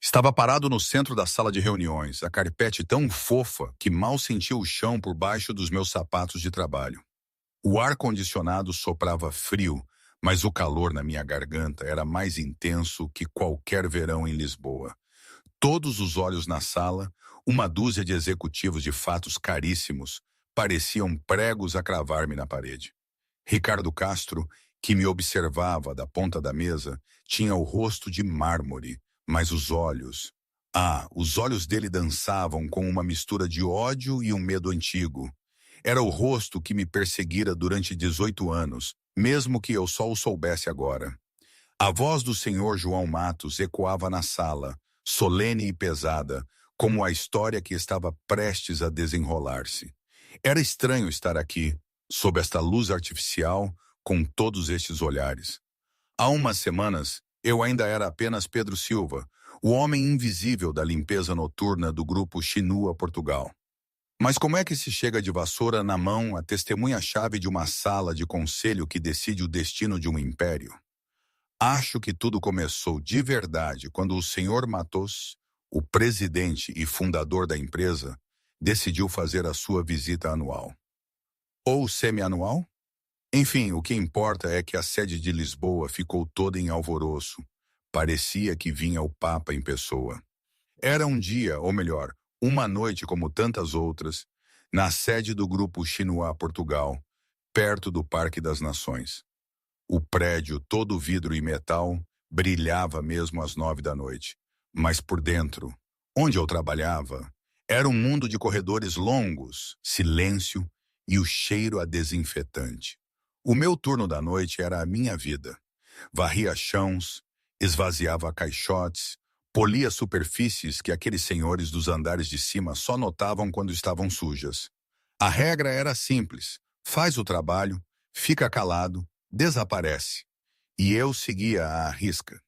Estava parado no centro da sala de reuniões, a carpete tão fofa que mal sentia o chão por baixo dos meus sapatos de trabalho. O ar-condicionado soprava frio, mas o calor na minha garganta era mais intenso que qualquer verão em Lisboa. Todos os olhos na sala, uma dúzia de executivos de fatos caríssimos, pareciam pregos a cravar-me na parede. Ricardo Castro, que me observava da ponta da mesa, tinha o rosto de mármore, mas os olhos... os olhos dele dançavam com uma mistura de ódio e um medo antigo. Era o rosto que me perseguira durante 18 anos, mesmo que eu só o soubesse agora. A voz do senhor João Matos ecoava na sala, solene e pesada, como a história que estava prestes a desenrolar-se. Era estranho estar aqui, sob esta luz artificial, com todos estes olhares. Há umas semanas, eu ainda era apenas Pedro Silva, o homem invisível da limpeza noturna do grupo Chinua Portugal. Mas como é que se chega de vassoura na mão a testemunha-chave de uma sala de conselho que decide o destino de um império? Acho que tudo começou de verdade quando o senhor Matos, o presidente e fundador da empresa, decidiu fazer a sua visita anual. Ou semi-anual? Enfim, o que importa é que a sede de Lisboa ficou toda em alvoroço. Parecia que vinha o Papa em pessoa. Era um dia, ou melhor, uma noite como tantas outras, na sede do grupo Chinua Portugal, perto do Parque das Nações. O prédio, todo vidro e metal, brilhava mesmo às 9 da noite. Mas por dentro, onde eu trabalhava, era um mundo de corredores longos, silêncio e o cheiro a desinfetante. O meu turno da noite era a minha vida. Varria chãos, esvaziava caixotes, polia superfícies que aqueles senhores dos andares de cima só notavam quando estavam sujas. A regra era simples: faz o trabalho, fica calado, desaparece. E eu seguia à risca.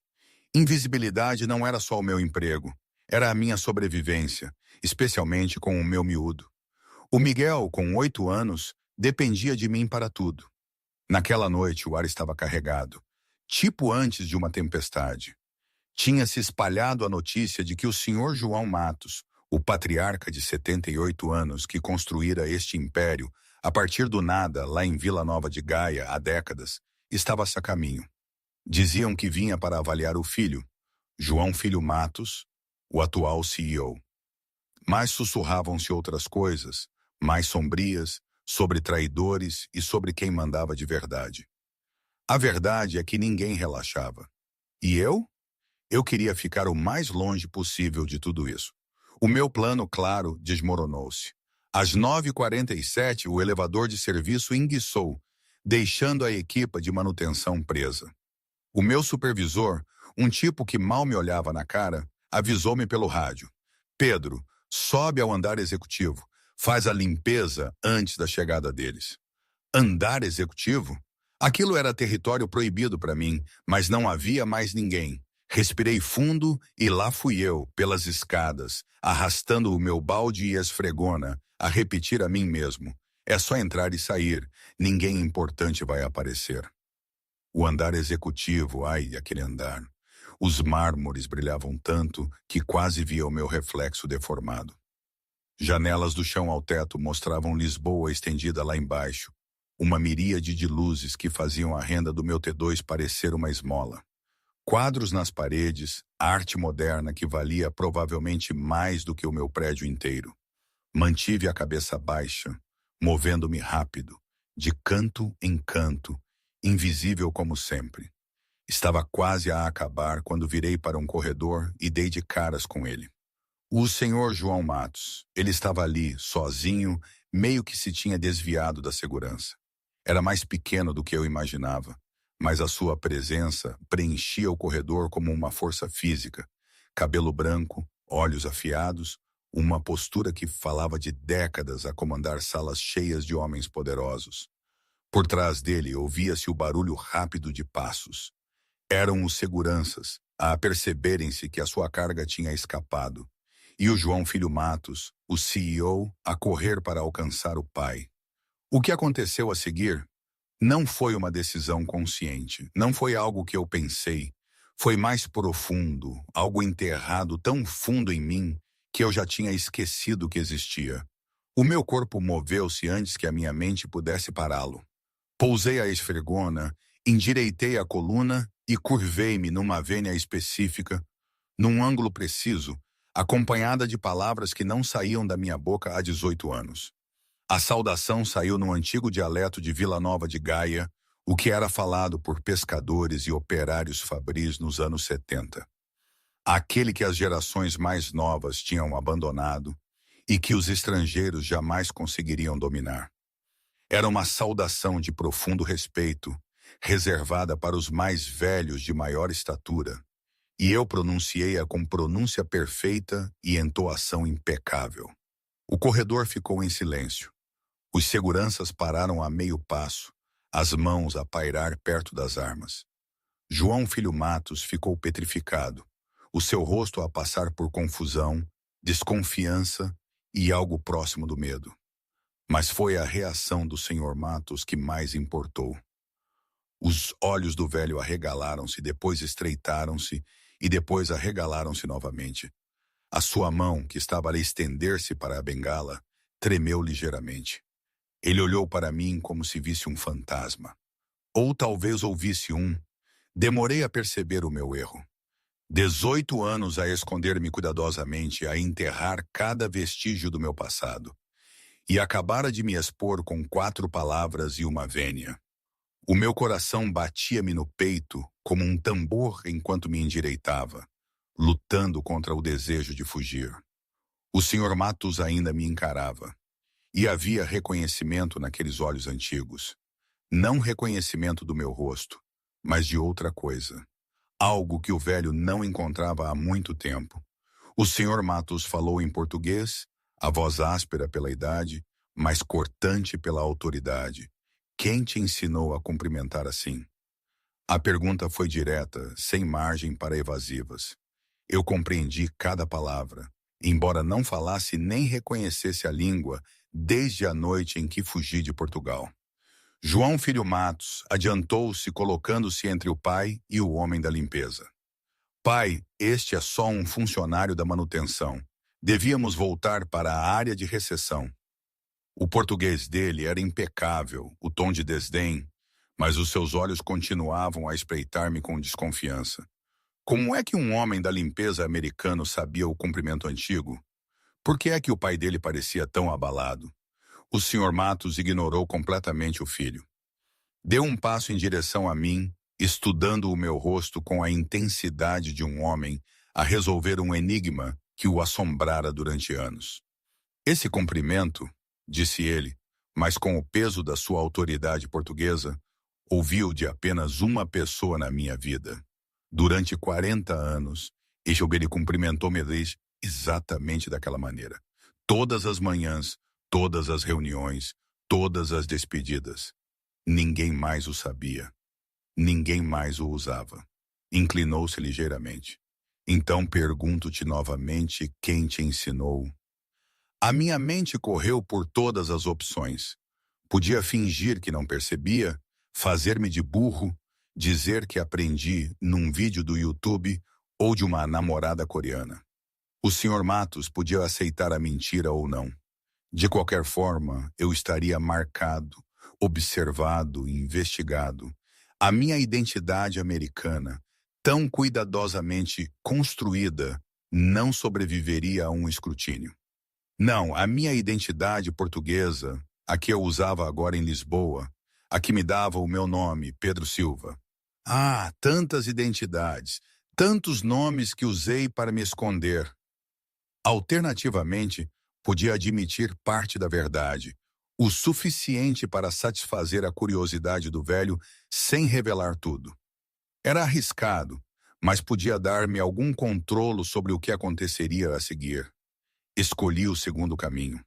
Invisibilidade não era só o meu emprego, era a minha sobrevivência, especialmente com o meu miúdo. O Miguel, com 8 anos, dependia de mim para tudo. Naquela noite o ar estava carregado, tipo antes de uma tempestade. Tinha se espalhado a notícia de que o senhor João Matos, o patriarca de 78 anos que construíra este império a partir do nada lá em Vila Nova de Gaia há décadas, estava-se a caminho. Diziam que vinha para avaliar o filho, João Filho Matos, o atual CEO. Mas sussurravam-se outras coisas, mais sombrias, sobre traidores e sobre quem mandava de verdade. A verdade é que ninguém relaxava. E eu? Eu queria ficar o mais longe possível de tudo isso. O meu plano, claro, desmoronou-se. Às 9h47, o elevador de serviço enguiçou, deixando a equipa de manutenção presa. O meu supervisor, um tipo que mal me olhava na cara, avisou-me pelo rádio: Pedro, sobe ao andar executivo, faz a limpeza antes da chegada deles. Andar executivo? Aquilo era território proibido para mim, mas não havia mais ninguém. Respirei fundo e lá fui eu, pelas escadas, arrastando o meu balde e esfregona, a repetir a mim mesmo: é só entrar e sair, ninguém importante vai aparecer. O andar executivo, ai, aquele andar. Os mármores brilhavam tanto que quase via o meu reflexo deformado. Janelas do chão ao teto mostravam Lisboa estendida lá embaixo, uma miríade de luzes que faziam a renda do meu T2 parecer uma esmola. Quadros nas paredes, arte moderna que valia provavelmente mais do que o meu prédio inteiro. Mantive a cabeça baixa, movendo-me rápido, de canto em canto, invisível como sempre. Estava quase a acabar quando virei para um corredor e dei de caras com ele. O senhor João Matos. Ele estava ali, sozinho, meio que se tinha desviado da segurança. Era mais pequeno do que eu imaginava, mas a sua presença preenchia o corredor como uma força física. Cabelo branco, olhos afiados, uma postura que falava de décadas a comandar salas cheias de homens poderosos. Por trás dele ouvia-se o barulho rápido de passos. Eram os seguranças, a aperceberem-se que a sua carga tinha escapado. E o João Filho Matos, o CEO, a correr para alcançar o pai. O que aconteceu a seguir não foi uma decisão consciente, não foi algo que eu pensei. Foi mais profundo, algo enterrado tão fundo em mim que eu já tinha esquecido que existia. O meu corpo moveu-se antes que a minha mente pudesse pará-lo. Pousei a esfregona, endireitei a coluna e curvei-me numa vênia específica, num ângulo preciso, acompanhada de palavras que não saíam da minha boca há 18 anos. A saudação saiu no antigo dialeto de Vila Nova de Gaia, o que era falado por pescadores e operários fabris nos anos 70. Aquele que as gerações mais novas tinham abandonado e que os estrangeiros jamais conseguiriam dominar. Era uma saudação de profundo respeito, reservada para os mais velhos de maior estatura, e eu pronunciei-a com pronúncia perfeita e entoação impecável. O corredor ficou em silêncio. Os seguranças pararam a meio passo, as mãos a pairar perto das armas. João Filho Matos ficou petrificado, o seu rosto a passar por confusão, desconfiança e algo próximo do medo. Mas foi a reação do Sr. Matos que mais importou. Os olhos do velho arregalaram-se, depois estreitaram-se e depois arregalaram-se novamente. A sua mão, que estava a estender-se para a bengala, tremeu ligeiramente. Ele olhou para mim como se visse um fantasma. Ou talvez ouvisse um. Demorei a perceber o meu erro. 18 anos a esconder-me cuidadosamente, a enterrar cada vestígio do meu passado. E acabara de me expor com 4 palavras e uma vênia. O meu coração batia-me no peito como um tambor enquanto me endireitava, lutando contra o desejo de fugir. O Sr. Matos ainda me encarava. E havia reconhecimento naqueles olhos antigos. Não reconhecimento do meu rosto, mas de outra coisa. Algo que o velho não encontrava há muito tempo. O Sr. Matos falou em português, a voz áspera pela idade, mas cortante pela autoridade. Quem te ensinou a cumprimentar assim? A pergunta foi direta, sem margem para evasivas. Eu compreendi cada palavra, embora não falasse nem reconhecesse a língua desde a noite em que fugi de Portugal. João Filho Matos adiantou-se colocando-se entre o pai e o homem da limpeza. Pai, este é só um funcionário da manutenção. Devíamos voltar para a área de recepção. O português dele era impecável, o tom de desdém, mas os seus olhos continuavam a espreitar-me com desconfiança. Como é que um homem da limpeza americano sabia o cumprimento antigo? Por que é que o pai dele parecia tão abalado? O Sr. Matos ignorou completamente o filho. Deu um passo em direção a mim, estudando o meu rosto com a intensidade de um homem a resolver um enigma que o assombrara durante anos. Esse cumprimento, disse ele, mas com o peso da sua autoridade portuguesa, ouvi-o de apenas uma pessoa na minha vida. Durante 40 anos, ele cumprimentou-me exatamente daquela maneira. Todas as manhãs, todas as reuniões, todas as despedidas. Ninguém mais o sabia. Ninguém mais o usava. Inclinou-se ligeiramente. Então pergunto-te novamente quem te ensinou. A minha mente correu por todas as opções. Podia fingir que não percebia, fazer-me de burro, dizer que aprendi num vídeo do YouTube ou de uma namorada coreana. O Sr. Matos podia aceitar a mentira ou não. De qualquer forma, eu estaria marcado, observado, investigado. A minha identidade americana, tão cuidadosamente construída, não sobreviveria a um escrutínio. Não, a minha identidade portuguesa, a que eu usava agora em Lisboa, a que me dava o meu nome, Pedro Silva. Ah, tantas identidades, tantos nomes que usei para me esconder. Alternativamente, podia admitir parte da verdade, o suficiente para satisfazer a curiosidade do velho sem revelar tudo. Era arriscado, mas podia dar-me algum controlo sobre o que aconteceria a seguir. Escolhi o segundo caminho.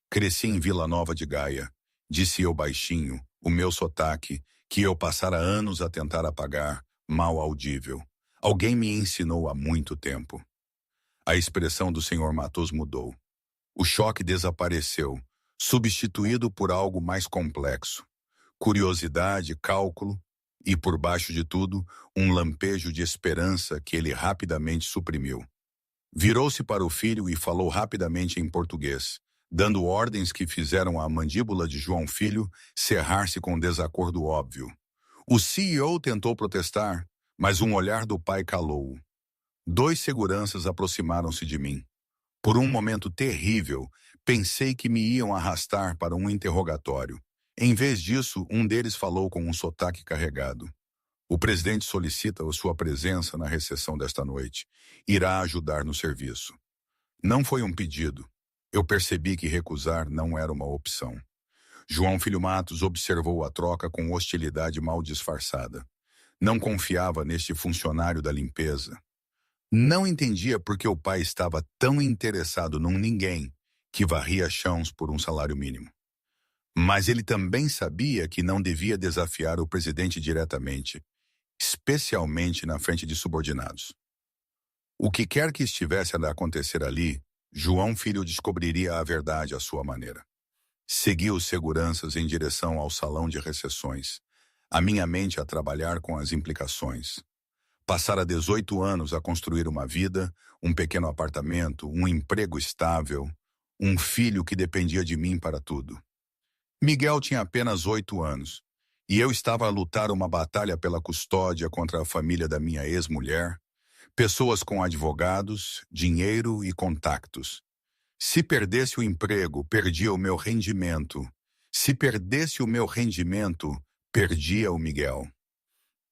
Cresci em Vila Nova de Gaia, disse eu baixinho, o meu sotaque, que eu passara anos a tentar apagar, mal audível. Alguém me ensinou há muito tempo. A expressão do Sr. Matos mudou. O choque desapareceu, substituído por algo mais complexo. Curiosidade, cálculo E por baixo de tudo, um lampejo de esperança que ele rapidamente suprimiu. Virou-se para o filho e falou rapidamente em português, dando ordens que fizeram a mandíbula de João Filho cerrar-se com desacordo óbvio. O CEO tentou protestar, mas um olhar do pai calou-o. 2 seguranças aproximaram-se de mim. Por um momento terrível, pensei que me iam arrastar para um interrogatório. Em vez disso, um deles falou com um sotaque carregado. O presidente solicita a sua presença na recepção desta noite. Irá ajudar no serviço. Não foi um pedido. Eu percebi que recusar não era uma opção. João Filho Matos observou a troca com hostilidade mal disfarçada. Não confiava neste funcionário da limpeza. Não entendia por que o pai estava tão interessado num ninguém que varria chãos por um salário mínimo. Mas ele também sabia que não devia desafiar o presidente diretamente, especialmente na frente de subordinados. O que quer que estivesse a acontecer ali, João Filho descobriria a verdade à sua maneira. Segui os seguranças em direção ao salão de recepções, a minha mente a trabalhar com as implicações. Passara 18 anos a construir uma vida, um pequeno apartamento, um emprego estável, um filho que dependia de mim para tudo. Miguel tinha apenas 8 anos, e eu estava a lutar uma batalha pela custódia contra a família da minha ex-mulher, pessoas com advogados, dinheiro e contactos. Se perdesse o emprego, perdia o meu rendimento. Se perdesse o meu rendimento, perdia o Miguel.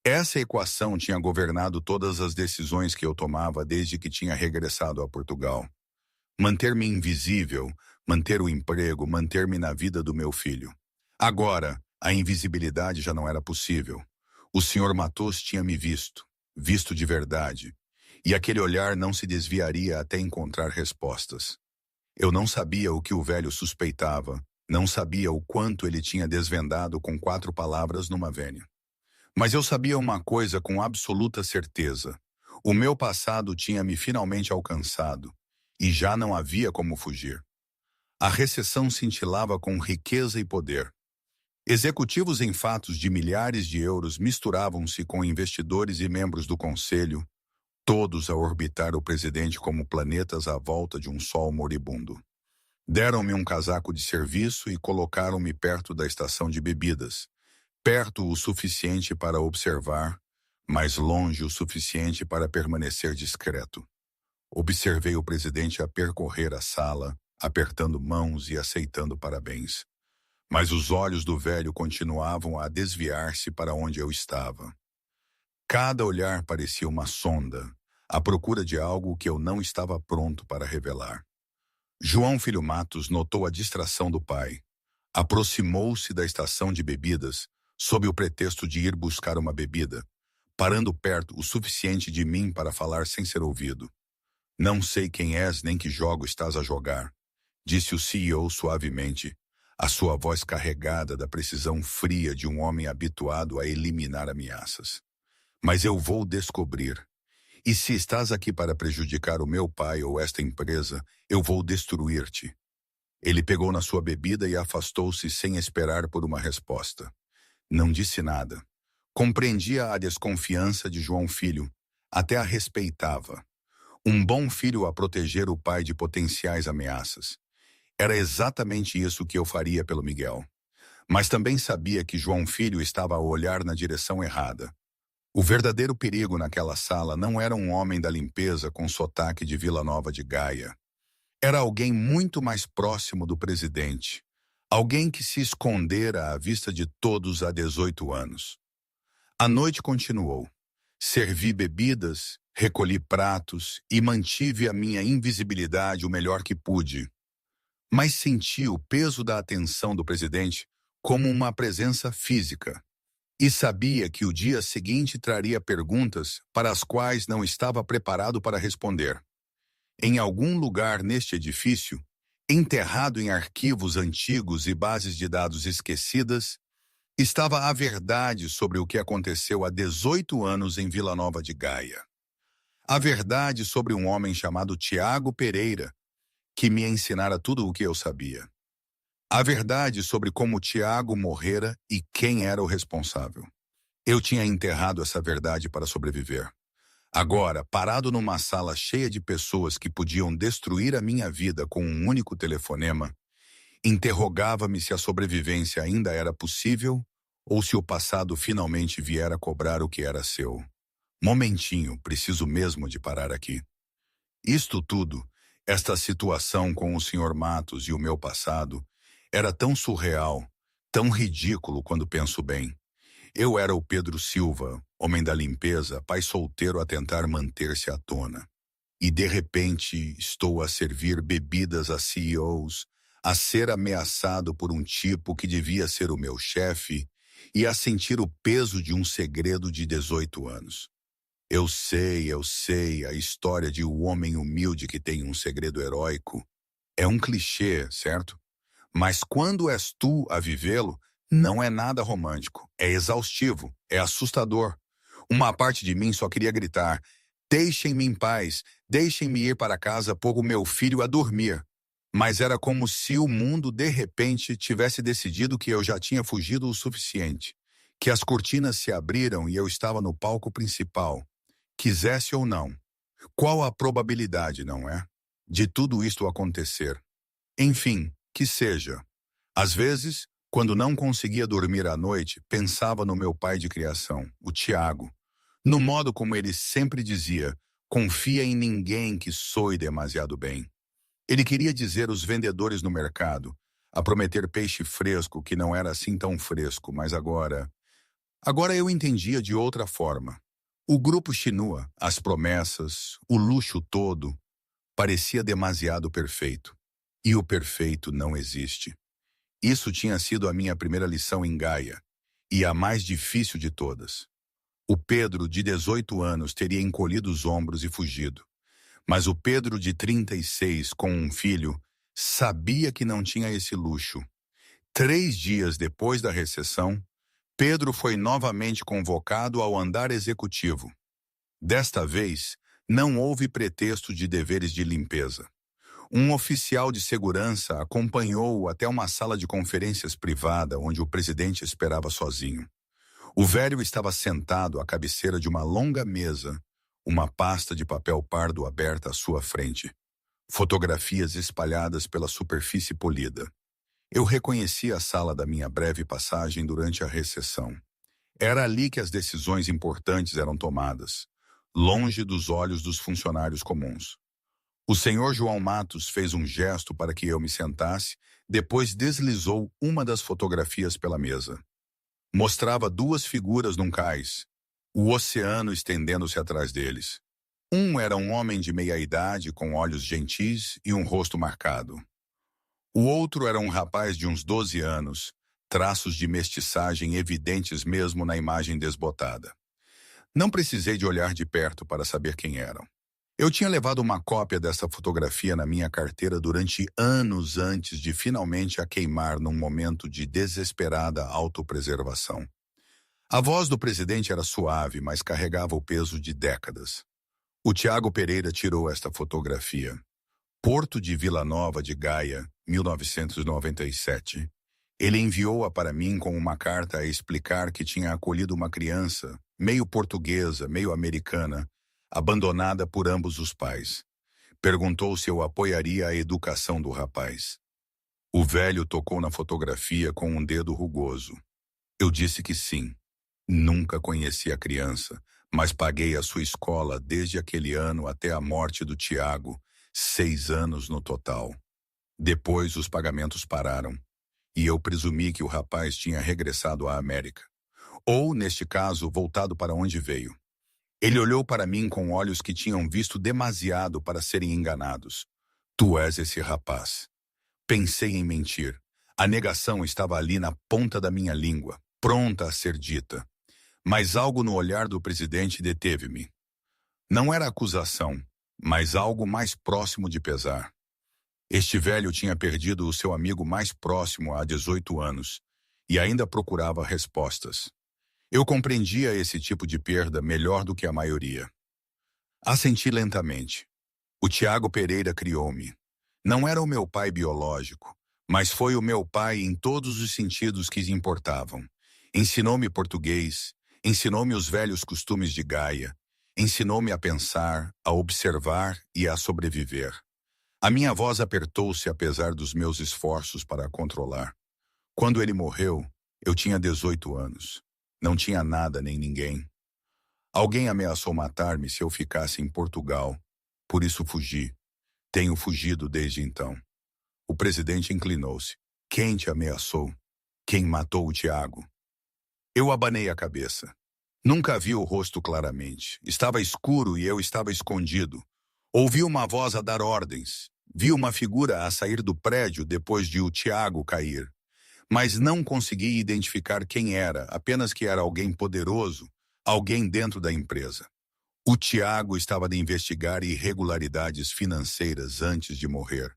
Essa equação tinha governado todas as decisões que eu tomava desde que tinha regressado a Portugal. Manter-me invisível, manter o emprego, manter-me na vida do meu filho. Agora, a invisibilidade já não era possível. O Sr. Matos tinha me visto de verdade, e aquele olhar não se desviaria até encontrar respostas. Eu não sabia o que o velho suspeitava, não sabia o quanto ele tinha desvendado com 4 palavras numa vênia. Mas eu sabia uma coisa com absoluta certeza. O meu passado tinha me finalmente alcançado, e já não havia como fugir. A recessão cintilava com riqueza e poder. Executivos em fatos de milhares de euros misturavam-se com investidores e membros do conselho, todos a orbitar o presidente como planetas à volta de um sol moribundo. Deram-me um casaco de serviço e colocaram-me perto da estação de bebidas, perto o suficiente para observar, mas longe o suficiente para permanecer discreto. Observei o presidente a percorrer a sala, apertando mãos e aceitando parabéns. Mas os olhos do velho continuavam a desviar-se para onde eu estava. Cada olhar parecia uma sonda, à procura de algo que eu não estava pronto para revelar. João Filho Matos notou a distração do pai. Aproximou-se da estação de bebidas, sob o pretexto de ir buscar uma bebida, parando perto o suficiente de mim para falar sem ser ouvido. Não sei quem és nem que jogo estás a jogar, disse o CEO suavemente, a sua voz carregada da precisão fria de um homem habituado a eliminar ameaças. Mas eu vou descobrir. E se estás aqui para prejudicar o meu pai ou esta empresa, eu vou destruir-te. Ele pegou na sua bebida e afastou-se sem esperar por uma resposta. Não disse nada. Compreendia a desconfiança de João Filho, até a respeitava. Um bom filho a proteger o pai de potenciais ameaças. Era exatamente isso que eu faria pelo Miguel. Mas também sabia que João Filho estava a olhar na direção errada. O verdadeiro perigo naquela sala não era um homem da limpeza com sotaque de Vila Nova de Gaia. Era alguém muito mais próximo do presidente. Alguém que se escondera à vista de todos há 18 anos. A noite continuou. Servi bebidas, recolhi pratos e mantive a minha invisibilidade o melhor que pude. Mas senti o peso da atenção do presidente como uma presença física. E sabia que o dia seguinte traria perguntas para as quais não estava preparado para responder. Em algum lugar neste edifício, enterrado em arquivos antigos e bases de dados esquecidas, estava a verdade sobre o que aconteceu há 18 anos em Vila Nova de Gaia. A verdade sobre um homem chamado Tiago Pereira, que me ensinara tudo o que eu sabia. A verdade sobre como Tiago morrera e quem era o responsável. Eu tinha enterrado essa verdade para sobreviver. Agora, parado numa sala cheia de pessoas que podiam destruir a minha vida com um único telefonema, interrogava-me se a sobrevivência ainda era possível ou se o passado finalmente viera cobrar o que era seu. Momentinho, preciso mesmo de parar aqui. Isto tudo, esta situação com o Sr. Matos e o meu passado, era tão surreal, tão ridículo quando penso bem. Eu era o Pedro Silva, homem da limpeza, pai solteiro a tentar manter-se à tona. E de repente estou a servir bebidas a CEOs, a ser ameaçado por um tipo que devia ser o meu chefe e a sentir o peso de um segredo de 18 anos. Eu sei, a história de um homem humilde que tem um segredo heróico é um clichê, certo? Mas quando és tu a vivê-lo, não é nada romântico, é exaustivo, é assustador. Uma parte de mim só queria gritar: deixem-me em paz, deixem-me ir para casa pôr o meu filho a dormir. Mas era como se o mundo de repente tivesse decidido que eu já tinha fugido o suficiente, que as cortinas se abriram e eu estava no palco principal. Quisesse ou não. Qual a probabilidade, não é? De tudo isto acontecer. Enfim, que seja. Às vezes, quando não conseguia dormir à noite, pensava no meu pai de criação, o Tiago. No modo como ele sempre dizia: confia em ninguém que soe demasiado bem. Ele queria dizer os vendedores no mercado, a prometer peixe fresco que não era assim tão fresco, mas agora eu entendia de outra forma. O grupo Shinua, as promessas, o luxo todo, parecia demasiado perfeito. E o perfeito não existe. Isso tinha sido a minha primeira lição em Gaia, e a mais difícil de todas. O Pedro, de 18 anos, teria encolhido os ombros e fugido. Mas o Pedro, de 36, com um filho, sabia que não tinha esse luxo. 3 dias depois da recessão, Pedro foi novamente convocado ao andar executivo. Desta vez, não houve pretexto de deveres de limpeza. Um oficial de segurança acompanhou-o até uma sala de conferências privada onde o presidente esperava sozinho. O velho estava sentado à cabeceira de uma longa mesa, uma pasta de papel pardo aberta à sua frente. Fotografias espalhadas pela superfície polida. Eu reconheci a sala da minha breve passagem durante a recessão. Era ali que as decisões importantes eram tomadas, longe dos olhos dos funcionários comuns. O senhor João Matos fez um gesto para que eu me sentasse, depois deslizou uma das fotografias pela mesa. Mostrava 2 figuras num cais, o oceano estendendo-se atrás deles. Um era um homem de meia-idade, com olhos gentis e um rosto marcado. O outro era um rapaz de uns 12 anos, traços de mestiçagem evidentes mesmo na imagem desbotada. Não precisei de olhar de perto para saber quem eram. Eu tinha levado uma cópia dessa fotografia na minha carteira durante anos antes de finalmente a queimar num momento de desesperada autopreservação. A voz do presidente era suave, mas carregava o peso de décadas. O Tiago Pereira tirou esta fotografia. Porto de Vila Nova de Gaia, 1997. Ele enviou-a para mim com uma carta a explicar que tinha acolhido uma criança, meio portuguesa, meio americana, abandonada por ambos os pais. Perguntou se eu apoiaria a educação do rapaz. O velho tocou na fotografia com um dedo rugoso. Eu disse que sim. Nunca conheci a criança, mas paguei a sua escola desde aquele ano até a morte do Tiago, 6 anos no total. Depois os pagamentos pararam, e eu presumi que o rapaz tinha regressado à América. Ou, neste caso, voltado para onde veio. Ele olhou para mim com olhos que tinham visto demasiado para serem enganados. Tu és esse rapaz. Pensei em mentir. A negação estava ali na ponta da minha língua, pronta a ser dita. Mas algo no olhar do presidente deteve-me. Não era acusação, mas algo mais próximo de pesar. Este velho tinha perdido o seu amigo mais próximo há 18 anos e ainda procurava respostas. Eu compreendia esse tipo de perda melhor do que a maioria. Assenti lentamente. O Tiago Pereira criou-me. Não era o meu pai biológico, mas foi o meu pai em todos os sentidos que importavam. Ensinou-me português, Ensinou-me os velhos costumes de Gaia. Ensinou-me a pensar, a observar e a sobreviver. A minha voz apertou-se apesar dos meus esforços para a controlar. Quando ele morreu, eu tinha 18 anos. Não tinha nada nem ninguém. Alguém ameaçou matar-me se eu ficasse em Portugal. Por isso fugi. Tenho fugido desde então. O presidente inclinou-se. Quem te ameaçou? Quem matou o Tiago? Eu abanei a cabeça. Nunca vi o rosto claramente. Estava escuro e eu estava escondido. Ouvi uma voz a dar ordens. Vi uma figura a sair do prédio depois de o Tiago cair. Mas não consegui identificar quem era, apenas que era alguém poderoso, alguém dentro da empresa. O Tiago estava a investigar irregularidades financeiras antes de morrer.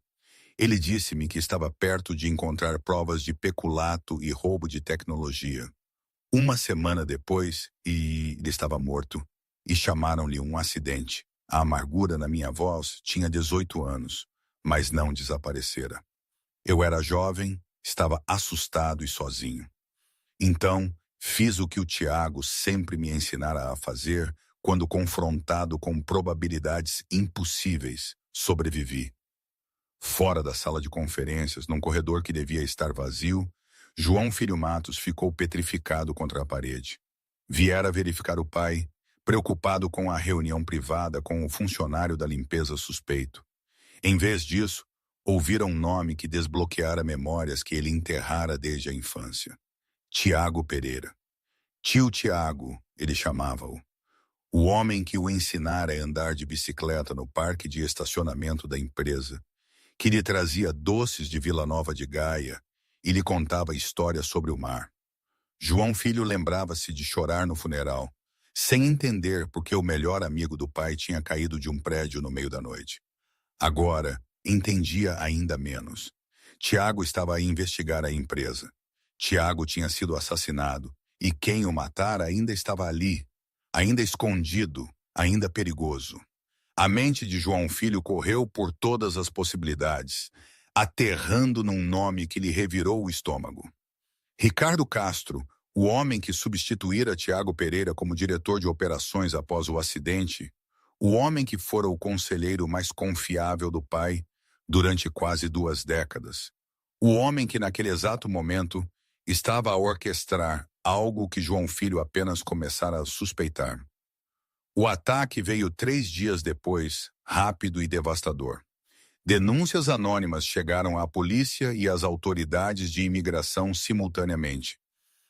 Ele disse-me que estava perto de encontrar provas de peculato e roubo de tecnologia. Uma semana depois, ele estava morto, e chamaram-lhe um acidente. A amargura na minha voz tinha 18 anos, mas não desaparecera. Eu era jovem, estava assustado e sozinho. Então, fiz o que o Tiago sempre me ensinara a fazer quando confrontado com probabilidades impossíveis. Sobrevivi. Fora da sala de conferências, num corredor que devia estar vazio, João Filho Matos ficou petrificado contra a parede. Viera verificar o pai, preocupado com a reunião privada com o funcionário da limpeza suspeito. Em vez disso, ouvira um nome que desbloqueara memórias que ele enterrara desde a infância. Tiago Pereira. Tio Tiago, ele chamava-o. O homem que o ensinara a andar de bicicleta no parque de estacionamento da empresa, que lhe trazia doces de Vila Nova de Gaia e lhe contava histórias sobre o mar. João Filho lembrava-se de chorar no funeral, sem entender por que o melhor amigo do pai tinha caído de um prédio no meio da noite. Agora, entendia ainda menos. Tiago estava a investigar a empresa. Tiago tinha sido assassinado, e quem o matara ainda estava ali, ainda escondido, ainda perigoso. A mente de João Filho correu por todas as possibilidades, aterrando num nome que lhe revirou o estômago. Ricardo Castro, o homem que substituíra Tiago Pereira como diretor de operações após o acidente, o homem que fora o conselheiro mais confiável do pai durante quase 2 décadas, o homem que naquele exato momento estava a orquestrar algo que João Filho apenas começara a suspeitar. O ataque veio 3 dias depois, rápido e devastador. Denúncias anônimas chegaram à polícia e às autoridades de imigração simultaneamente,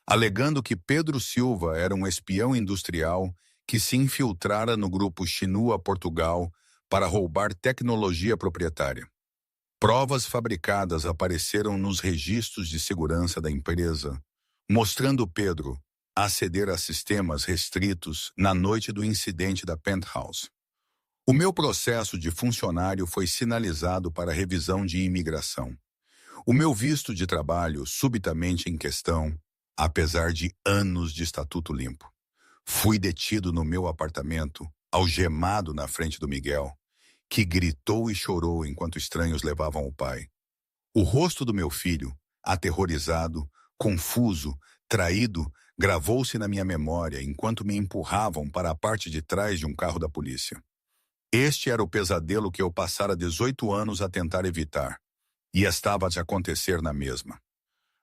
alegando que Pedro Silva era um espião industrial que se infiltrara no grupo Shinua Portugal para roubar tecnologia proprietária. Provas fabricadas apareceram nos registros de segurança da empresa, mostrando Pedro aceder a sistemas restritos na noite do incidente da Penthouse. O meu processo de funcionário foi sinalizado para revisão de imigração. O meu visto de trabalho subitamente em questão, apesar de anos de estatuto limpo. Fui detido no meu apartamento, algemado na frente do Miguel, que gritou e chorou enquanto estranhos levavam o pai. O rosto do meu filho, aterrorizado, confuso, traído, gravou-se na minha memória enquanto me empurravam para a parte de trás de um carro da polícia. Este era o pesadelo que eu passara 18 anos a tentar evitar, e estava a acontecer na mesma.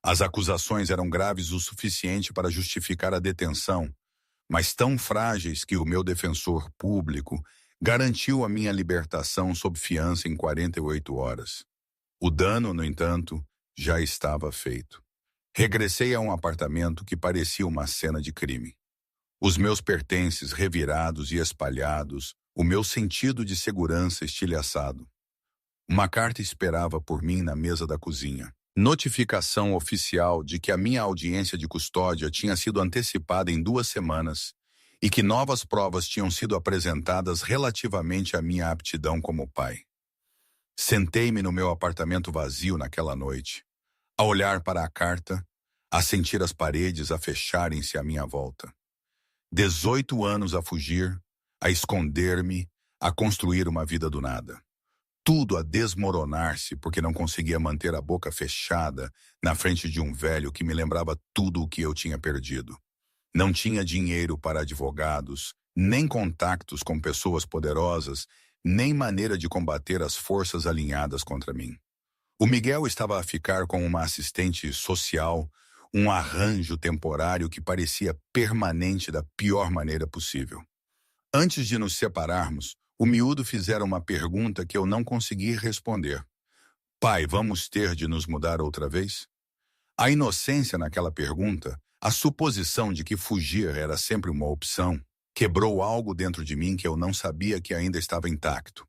As acusações eram graves o suficiente para justificar a detenção, mas tão frágeis que o meu defensor público garantiu a minha libertação sob fiança em 48 horas. O dano, no entanto, já estava feito. Regressei a um apartamento que parecia uma cena de crime. Os meus pertences revirados e espalhados, o meu sentido de segurança estilhaçado. Uma carta esperava por mim na mesa da cozinha. Notificação oficial de que a minha audiência de custódia tinha sido antecipada em 2 semanas e que novas provas tinham sido apresentadas relativamente à minha aptidão como pai. Sentei-me no meu apartamento vazio naquela noite, a olhar para a carta, a sentir as paredes a fecharem-se à minha volta. 18 anos a fugir, a esconder-me, a construir uma vida do nada. Tudo a desmoronar-se porque não conseguia manter a boca fechada na frente de um velho que me lembrava tudo o que eu tinha perdido. Não tinha dinheiro para advogados, nem contactos com pessoas poderosas, nem maneira de combater as forças alinhadas contra mim. O Miguel estava a ficar com uma assistente social, um arranjo temporário que parecia permanente da pior maneira possível. Antes de nos separarmos, o miúdo fizera uma pergunta que eu não consegui responder. Pai, vamos ter de nos mudar outra vez? A inocência naquela pergunta, a suposição de que fugir era sempre uma opção, quebrou algo dentro de mim que eu não sabia que ainda estava intacto.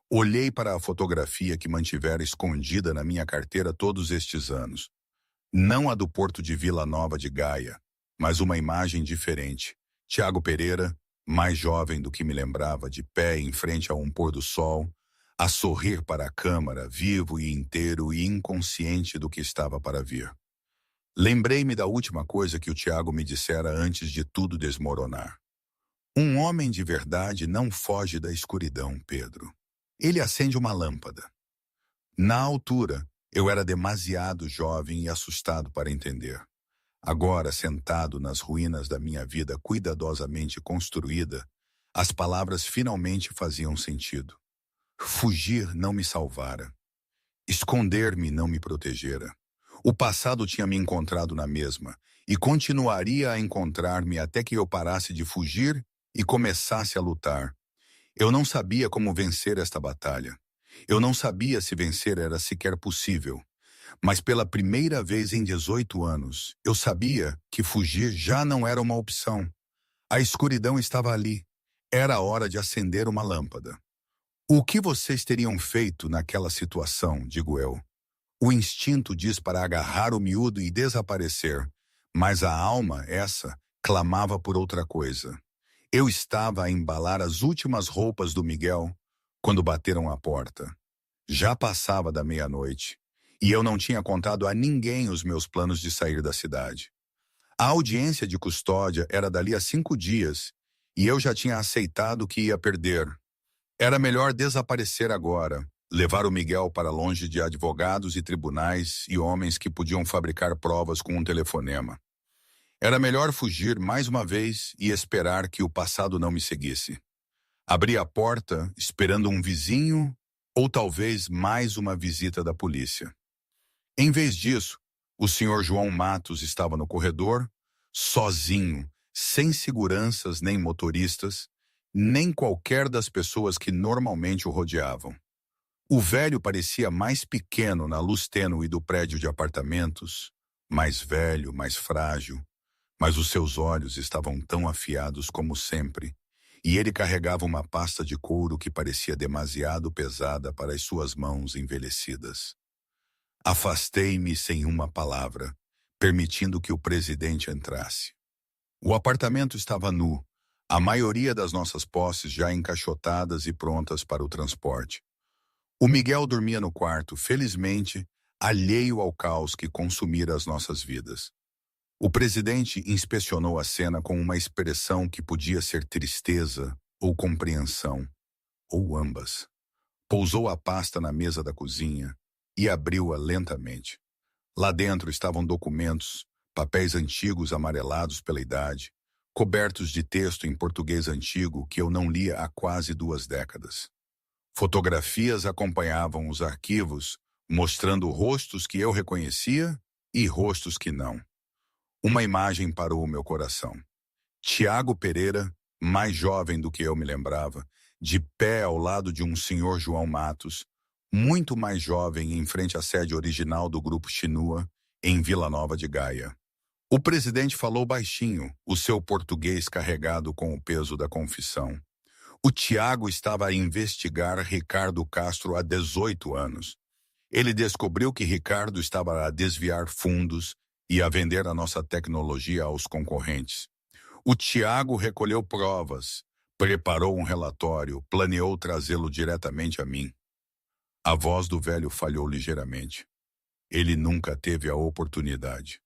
Olhei para a fotografia que mantivera escondida na minha carteira todos estes anos. Não a do Porto de Vila Nova de Gaia, mas uma imagem diferente. Tiago Pereira, mais jovem do que me lembrava, de pé em frente a um pôr do sol, a sorrir para a câmara, vivo e inteiro e inconsciente do que estava para vir. Lembrei-me da última coisa que o Tiago me dissera antes de tudo desmoronar. Um homem de verdade não foge da escuridão, Pedro. Ele acende uma lâmpada. Na altura, eu era demasiado jovem e assustado para entender. Agora, sentado nas ruínas da minha vida cuidadosamente construída, as palavras finalmente faziam sentido. Fugir não me salvara. Esconder-me não me protegera. O passado tinha me encontrado na mesma e continuaria a encontrar-me até que eu parasse de fugir e começasse a lutar. Eu não sabia como vencer esta batalha. Eu não sabia se vencer era sequer possível. Mas pela primeira vez em 18 anos, eu sabia que fugir já não era uma opção. A escuridão estava ali. Era a hora de acender uma lâmpada. O que vocês teriam feito naquela situação, digo eu? O instinto diz para agarrar o miúdo e desaparecer, mas a alma, essa, clamava por outra coisa. Eu estava a embalar as últimas roupas do Miguel quando bateram à porta. Já passava da meia-noite e eu não tinha contado a ninguém os meus planos de sair da cidade. A audiência de custódia era dali a 5 dias e eu já tinha aceitado que ia perder. Era melhor desaparecer agora, levar o Miguel para longe de advogados e tribunais e homens que podiam fabricar provas com um telefonema. Era melhor fugir mais uma vez e esperar que o passado não me seguisse. Abri a porta, esperando um vizinho ou talvez mais uma visita da polícia. Em vez disso, o senhor João Matos estava no corredor, sozinho, sem seguranças nem motoristas, nem qualquer das pessoas que normalmente o rodeavam. O velho parecia mais pequeno na luz tênue do prédio de apartamentos, mais velho, mais frágil, mas os seus olhos estavam tão afiados como sempre, e ele carregava uma pasta de couro que parecia demasiado pesada para as suas mãos envelhecidas. Afastei-me sem uma palavra, permitindo que o presidente entrasse. O apartamento estava nu, a maioria das nossas posses já encaixotadas e prontas para o transporte. O Miguel dormia no quarto, felizmente, alheio ao caos que consumira as nossas vidas. O presidente inspecionou a cena com uma expressão que podia ser tristeza ou compreensão, ou ambas. Pousou a pasta na mesa da cozinha e abriu-a lentamente. Lá dentro estavam documentos, papéis antigos amarelados pela idade, cobertos de texto em português antigo que eu não lia há quase 2 décadas. Fotografias acompanhavam os arquivos, mostrando rostos que eu reconhecia e rostos que não. Uma imagem parou o meu coração. Tiago Pereira, mais jovem do que eu me lembrava, de pé ao lado de um senhor João Matos, muito mais jovem em frente à sede original do Grupo Shinua, em Vila Nova de Gaia. O presidente falou baixinho, o seu português carregado com o peso da confissão. O Tiago estava a investigar Ricardo Castro há 18 anos. Ele descobriu que Ricardo estava a desviar fundos e a vender a nossa tecnologia aos concorrentes. O Tiago recolheu provas, preparou um relatório, planeou trazê-lo diretamente a mim. A voz do velho falhou ligeiramente. Ele nunca teve a oportunidade.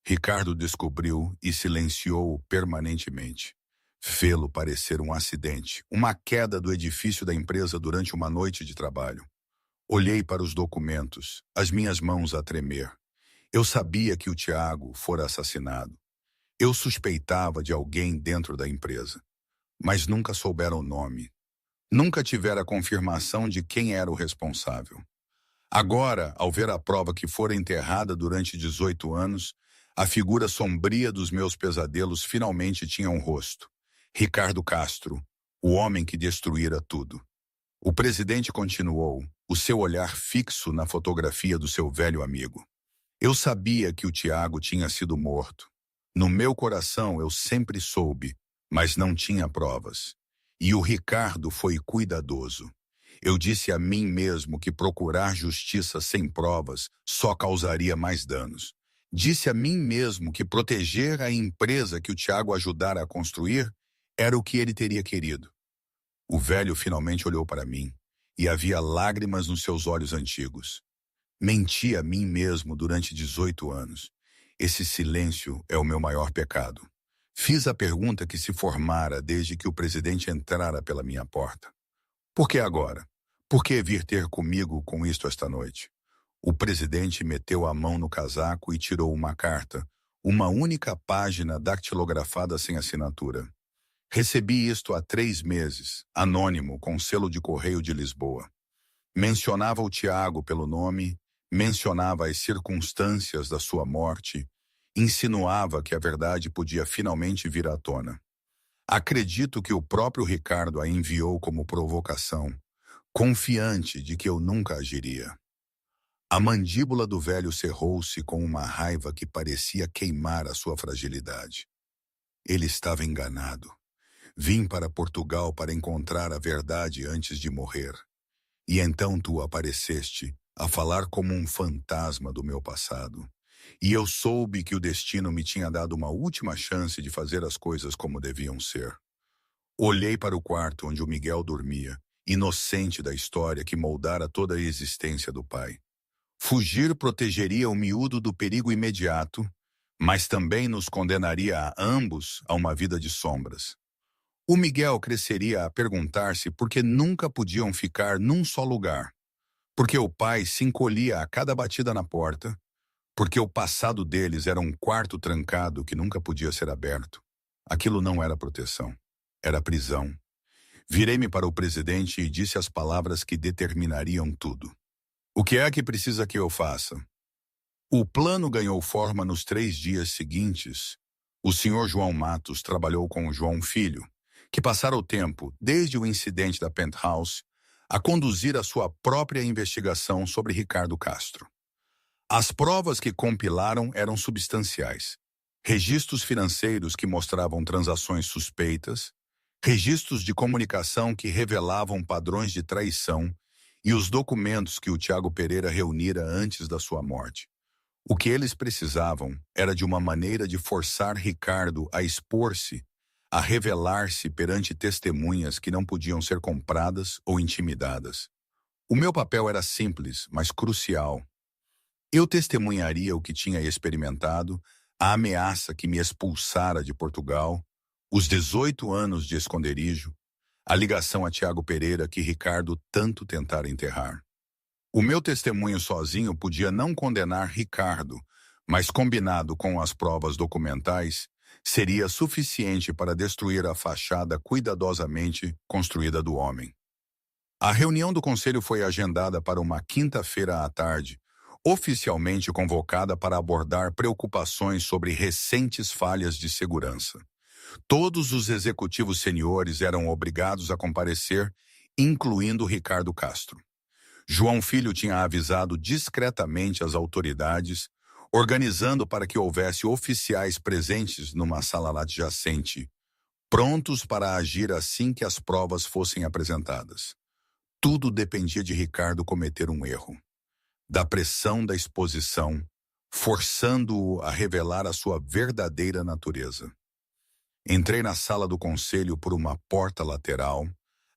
Ricardo descobriu e silenciou-o permanentemente. Fê-lo parecer um acidente, uma queda do edifício da empresa durante uma noite de trabalho. Olhei para os documentos, as minhas mãos a tremer. Eu sabia que o Tiago fora assassinado. Eu suspeitava de alguém dentro da empresa, mas nunca souberam o nome. Nunca tivera a confirmação de quem era o responsável. Agora, ao ver a prova que fora enterrada durante 18 anos, a figura sombria dos meus pesadelos finalmente tinha um rosto. Ricardo Castro, o homem que destruíra tudo. O presidente continuou, o seu olhar fixo na fotografia do seu velho amigo. Eu sabia que o Tiago tinha sido morto. No meu coração eu sempre soube, mas não tinha provas. E o Ricardo foi cuidadoso. Eu disse a mim mesmo que procurar justiça sem provas só causaria mais danos. Disse a mim mesmo que proteger a empresa que o Tiago ajudara a construir era o que ele teria querido. O velho finalmente olhou para mim, e havia lágrimas nos seus olhos antigos. Menti a mim mesmo durante 18 anos. Esse silêncio é o meu maior pecado. Fiz a pergunta que se formara desde que o presidente entrara pela minha porta. Por que agora? Por que vir ter comigo com isto esta noite? O presidente meteu a mão no casaco e tirou uma carta, uma única página dactilografada sem assinatura. Recebi isto há 3 meses, anônimo, com selo de correio de Lisboa. Mencionava o Tiago pelo nome, mencionava as circunstâncias da sua morte, insinuava que a verdade podia finalmente vir à tona. Acredito que o próprio Ricardo a enviou como provocação, confiante de que eu nunca agiria. A mandíbula do velho cerrou-se com uma raiva que parecia queimar a sua fragilidade. Ele estava enganado. Vim para Portugal para encontrar a verdade antes de morrer. E então tu apareceste, a falar como um fantasma do meu passado. E eu soube que o destino me tinha dado uma última chance de fazer as coisas como deviam ser. Olhei para o quarto onde o Miguel dormia, inocente da história que moldara toda a existência do pai. Fugir protegeria o miúdo do perigo imediato, mas também nos condenaria a ambos a uma vida de sombras. O Miguel cresceria a perguntar-se por que nunca podiam ficar num só lugar, porque o pai se encolhia a cada batida na porta, porque o passado deles era um quarto trancado que nunca podia ser aberto. Aquilo não era proteção, era prisão. Virei-me para o presidente e disse as palavras que determinariam tudo. O que é que precisa que eu faça? O plano ganhou forma nos 3 dias seguintes. O senhor João Matos trabalhou com o João Filho, que passara o tempo, desde o incidente da Penthouse, a conduzir a sua própria investigação sobre Ricardo Castro. As provas que compilaram eram substanciais. Registros financeiros que mostravam transações suspeitas, registros de comunicação que revelavam padrões de traição e os documentos que o Tiago Pereira reunira antes da sua morte. O que eles precisavam era de uma maneira de forçar Ricardo a expor-se, a revelar-se perante testemunhas que não podiam ser compradas ou intimidadas. O meu papel era simples, mas crucial. Eu testemunharia o que tinha experimentado, a ameaça que me expulsara de Portugal, os 18 anos de esconderijo, a ligação a Tiago Pereira que Ricardo tanto tentara enterrar. O meu testemunho sozinho podia não condenar Ricardo, mas combinado com as provas documentais, seria suficiente para destruir a fachada cuidadosamente construída do homem. A reunião do conselho foi agendada para uma quinta-feira à tarde, oficialmente convocada para abordar preocupações sobre recentes falhas de segurança. Todos os executivos seniores eram obrigados a comparecer, incluindo Ricardo Castro. João Filho tinha avisado discretamente as autoridades, organizando para que houvesse oficiais presentes numa sala adjacente, prontos para agir assim que as provas fossem apresentadas. Tudo dependia de Ricardo cometer um erro, da pressão da exposição, forçando-o a revelar a sua verdadeira natureza. Entrei na sala do conselho por uma porta lateral,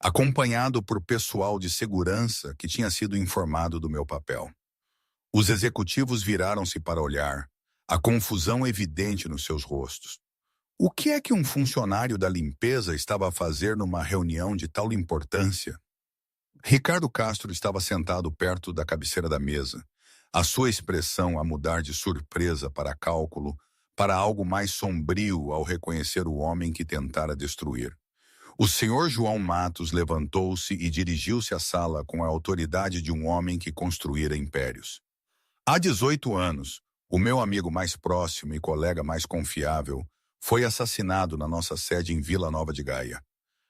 acompanhado por pessoal de segurança que tinha sido informado do meu papel. Os executivos viraram-se para olhar, a confusão evidente nos seus rostos. O que é que um funcionário da limpeza estava a fazer numa reunião de tal importância? Ricardo Castro estava sentado perto da cabeceira da mesa, a sua expressão a mudar de surpresa para cálculo, para algo mais sombrio ao reconhecer o homem que tentara destruir. O senhor João Matos levantou-se e dirigiu-se à sala com a autoridade de um homem que construíra impérios. Há 18 anos, o meu amigo mais próximo e colega mais confiável foi assassinado na nossa sede em Vila Nova de Gaia.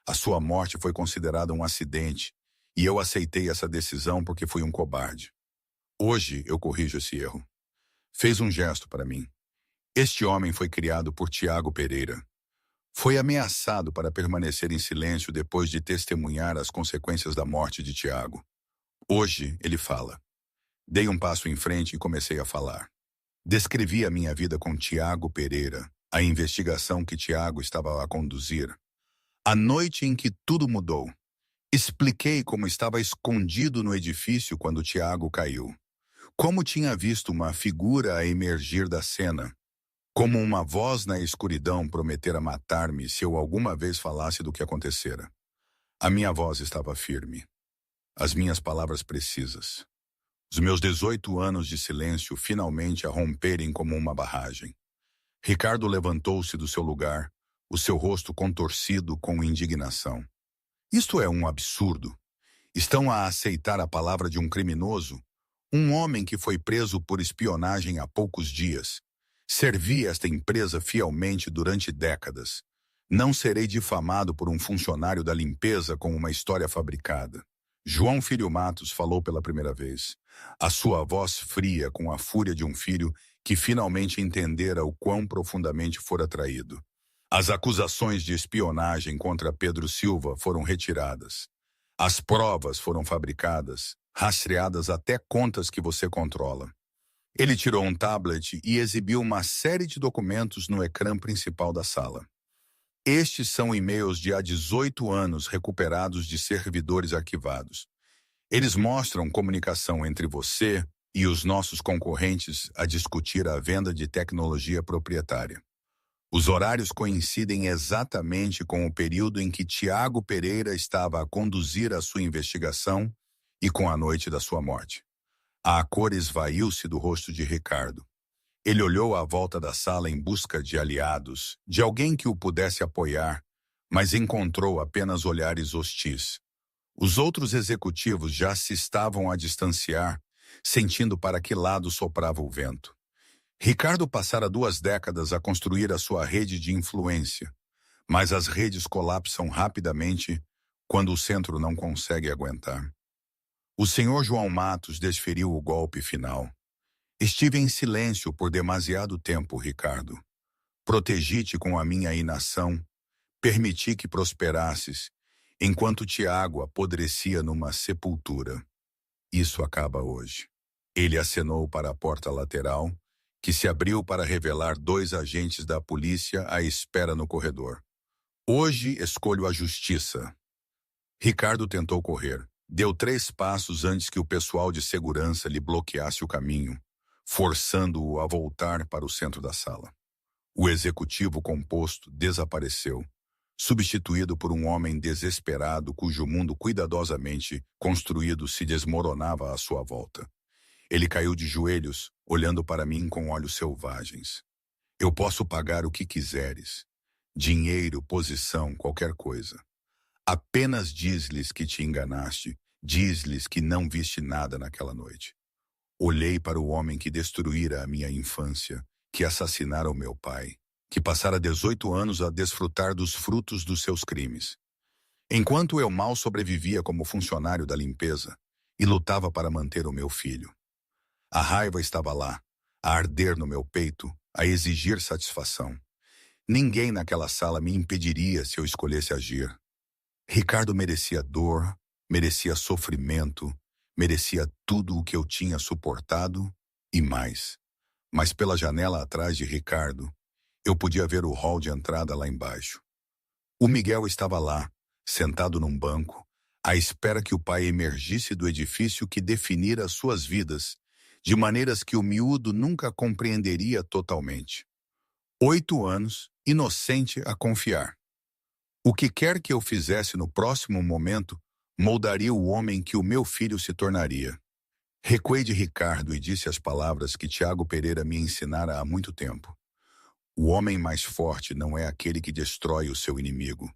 A sua morte foi considerada um acidente e eu aceitei essa decisão porque fui um cobarde. Hoje eu corrijo esse erro. Fez um gesto para mim. Este homem foi criado por Tiago Pereira. Foi ameaçado para permanecer em silêncio depois de testemunhar as consequências da morte de Tiago. Hoje ele fala. Dei um passo em frente e comecei a falar. Descrevi a minha vida com Tiago Pereira, a investigação que Tiago estava a conduzir. A noite em que tudo mudou. Expliquei como estava escondido no edifício quando Tiago caiu. Como tinha visto uma figura a emergir da cena. Como uma voz na escuridão prometera matar-me se eu alguma vez falasse do que acontecera. A minha voz estava firme. As minhas palavras precisas. Os meus 18 anos de silêncio finalmente a romperem como uma barragem. Ricardo levantou-se do seu lugar, o seu rosto contorcido com indignação. Isto é um absurdo. Estão a aceitar a palavra de um criminoso? Um homem que foi preso por espionagem há poucos dias. Servi esta empresa fielmente durante décadas. Não serei difamado por um funcionário da limpeza com uma história fabricada. João Filho Matos falou pela primeira vez. A sua voz fria com a fúria de um filho que finalmente entendera o quão profundamente fora traído. As acusações de espionagem contra Pedro Silva foram retiradas. As provas foram fabricadas, rastreadas até contas que você controla. Ele tirou um tablet e exibiu uma série de documentos no ecrã principal da sala. Estes são e-mails de há 18 anos recuperados de servidores arquivados. Eles mostram comunicação entre você e os nossos concorrentes a discutir a venda de tecnologia proprietária. Os horários coincidem exatamente com o período em que Tiago Pereira estava a conduzir a sua investigação e com a noite da sua morte. A cor esvaiu-se do rosto de Ricardo. Ele olhou à volta da sala em busca de aliados, de alguém que o pudesse apoiar, mas encontrou apenas olhares hostis. Os outros executivos já se estavam a distanciar, sentindo para que lado soprava o vento. Ricardo passara 2 décadas a construir a sua rede de influência, mas as redes colapsam rapidamente quando o centro não consegue aguentar. O senhor João Matos desferiu o golpe final. Estive em silêncio por demasiado tempo, Ricardo. Protegi-te com a minha inação, permiti que prosperasses, enquanto Tiago apodrecia numa sepultura. Isso acaba hoje. Ele acenou para a porta lateral, que se abriu para revelar 2 agentes da polícia à espera no corredor. Hoje escolho a justiça. Ricardo tentou correr. Deu 3 passos antes que o pessoal de segurança lhe bloqueasse o caminho, forçando-o a voltar para o centro da sala. O executivo composto desapareceu, substituído por um homem desesperado cujo mundo cuidadosamente construído se desmoronava à sua volta. Ele caiu de joelhos, olhando para mim com olhos selvagens. Eu posso pagar o que quiseres. Dinheiro, posição, qualquer coisa. Apenas diz-lhes que te enganaste, diz-lhes que não viste nada naquela noite. Olhei para o homem que destruíra a minha infância, que assassinara o meu pai, que passara 18 anos a desfrutar dos frutos dos seus crimes. Enquanto eu mal sobrevivia como funcionário da limpeza e lutava para manter o meu filho. A raiva estava lá, a arder no meu peito, a exigir satisfação. Ninguém naquela sala me impediria se eu escolhesse agir. Ricardo merecia dor, merecia sofrimento, merecia tudo o que eu tinha suportado e mais. Mas pela janela atrás de Ricardo, eu podia ver o hall de entrada lá embaixo. O Miguel estava lá, sentado num banco, à espera que o pai emergisse do edifício que definira suas vidas, de maneiras que o miúdo nunca compreenderia totalmente. 8 anos, inocente a confiar. O que quer que eu fizesse no próximo momento, moldaria o homem que o meu filho se tornaria. Recuei de Ricardo e disse as palavras que Tiago Pereira me ensinara há muito tempo. O homem mais forte não é aquele que destrói o seu inimigo.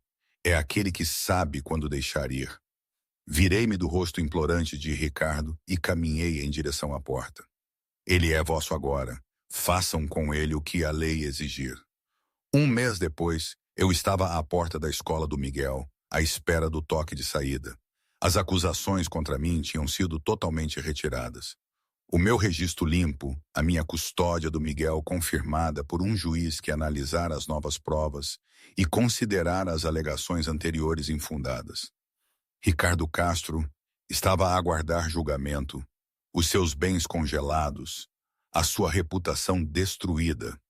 É aquele que sabe quando deixar ir. Virei-me do rosto implorante de Ricardo e caminhei em direção à porta. Ele é vosso agora. Façam com ele o que a lei exigir. Um mês depois, eu estava à porta da escola do Miguel, à espera do toque de saída. As acusações contra mim tinham sido totalmente retiradas. O meu registro limpo, a minha custódia do Miguel confirmada por um juiz que analisara as novas provas e considerara as alegações anteriores infundadas. Ricardo Castro estava a aguardar julgamento, os seus bens congelados, a sua reputação destruída.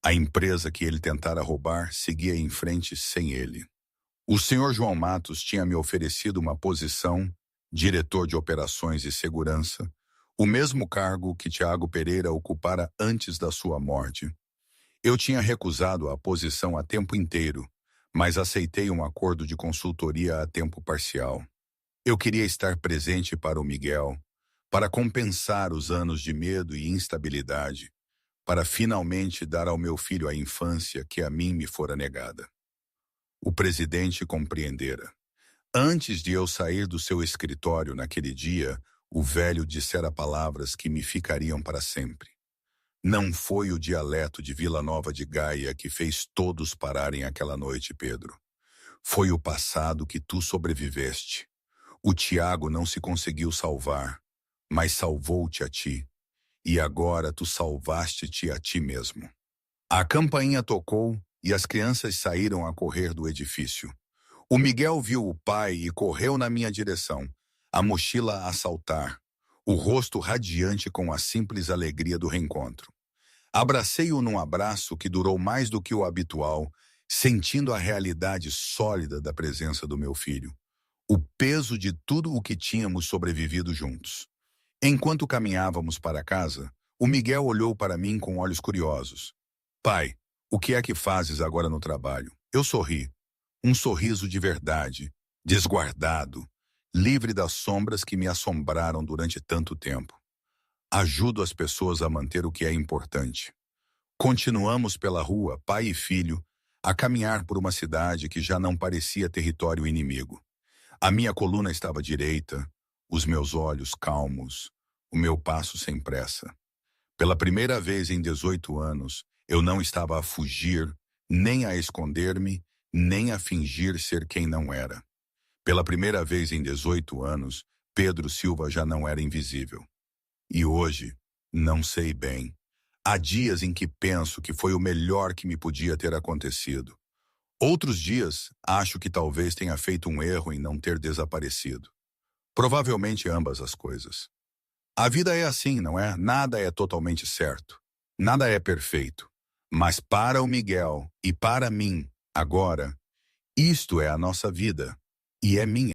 A empresa que ele tentara roubar seguia em frente sem ele. O senhor João Matos tinha me oferecido uma posição, diretor de operações e segurança, o mesmo cargo que Tiago Pereira ocupara antes da sua morte. Eu tinha recusado a posição a tempo inteiro, mas aceitei um acordo de consultoria a tempo parcial. Eu queria estar presente para o Miguel, para compensar os anos de medo e instabilidade, para finalmente dar ao meu filho a infância que a mim me fora negada. O presidente compreendera. Antes de eu sair do seu escritório naquele dia, o velho dissera palavras que me ficariam para sempre. Não foi o dialeto de Vila Nova de Gaia que fez todos pararem aquela noite, Pedro. Foi o passado que tu sobreviveste. O Tiago não se conseguiu salvar, mas salvou-te a ti. E agora tu salvaste-te a ti mesmo. A campainha tocou e as crianças saíram a correr do edifício. O Miguel viu o pai e correu na minha direção, a mochila a saltar, o rosto radiante com a simples alegria do reencontro. Abracei-o num abraço que durou mais do que o habitual, sentindo a realidade sólida da presença do meu filho, o peso de tudo o que tínhamos sobrevivido juntos. Enquanto caminhávamos para casa, o Miguel olhou para mim com olhos curiosos. Pai, o que é que fazes agora no trabalho? Eu sorri. Um sorriso de verdade, desguardado, livre das sombras que me assombraram durante tanto tempo. Ajudo as pessoas a manter o que é importante. Continuamos pela rua, pai e filho, a caminhar por uma cidade que já não parecia território inimigo. A minha coluna estava direita, os meus olhos calmos, o meu passo sem pressa. Pela primeira vez em 18 anos, eu não estava a fugir, nem a esconder-me, nem a fingir ser quem não era. Pela primeira vez em 18 anos, Pedro Silva já não era invisível. E hoje, não sei bem. Há dias em que penso que foi o melhor que me podia ter acontecido. Outros dias, acho que talvez tenha feito um erro em não ter desaparecido. Provavelmente ambas as coisas. A vida é assim, não é? Nada é totalmente certo. Nada é perfeito. Mas para o Miguel e para mim, agora, isto é a nossa vida. E é minha.